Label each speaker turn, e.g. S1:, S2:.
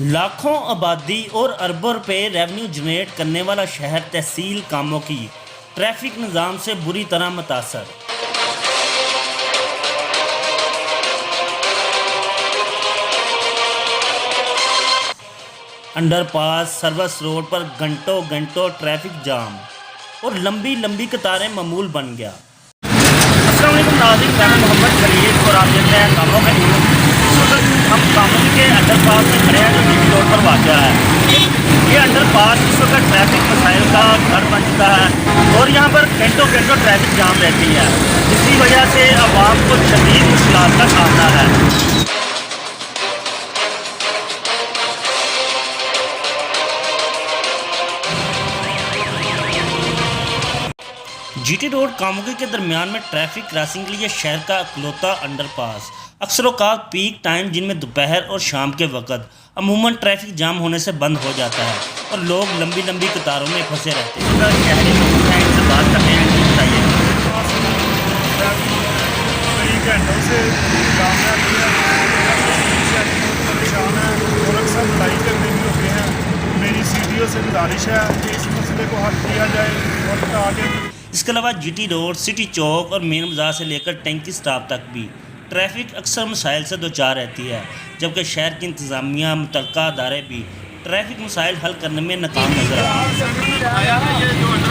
S1: लाखों आबादी और अरबों रुपए रेवेन्यू जनरेट करने वाला शहर तहसील कामों की ट्रैफिक निज़ाम से बुरी तरह मुतासर। अंडरपास सर्विस रोड पर घंटों घंटों ट्रैफिक जाम और लंबी लंबी कतारें मामूल बन गया। अस्सलाम वालेकुम नाज़रीन, मैं मोहम्मद खलील और आप देख रहे हैं कामों का न्यूज़। इस वक्त हम कामों के अंडरपास में खड़े हैं जो जीटी रोड पर वाक़या है। ये अंडरपास इस वक्त ट्रैफिक मसाइल का घर बन चुका है और यहाँ पर घंटों घंटों ट्रैफिक जाम रहती है, जिसकी वजह से आवाम को शदीद मुश्किलात का सामना है। जीटी रोड कामुकी के दरमियान में ट्रैफिक क्रॉसिंग के लिए शहर का इकलौता अंडरपास अक्सर औक़ात पीक टाइम जिनमें दोपहर और शाम के वक़्त अमूमन ट्रैफिक जाम होने से बंद हो जाता है और लोग लंबी लंबी कतारों में फंसे रहते हैं। शहरी लोग हैं, इनसे बात करते हैं, बताइए।
S2: कई घंटों से जाम रहती है, परेशान है और अक्सर लड़ाई करने भी होते हैं। मेरी सीडीओ से गुजारिश है कि इस मसले को हल किया जाए और आगे।
S1: इसके अलावा जीटी रोड, सिटी चौक और मेन बाज़ार से लेकर टैंकी स्टॉप तक भी ट्रैफिक अक्सर मसाइल से दोचार रहती है, जबकि शहर की इंतज़ामिया मुतल्लिक़ा अदारे भी ट्रैफिक मसाइल हल करने में नाकाम नजर आते हैं।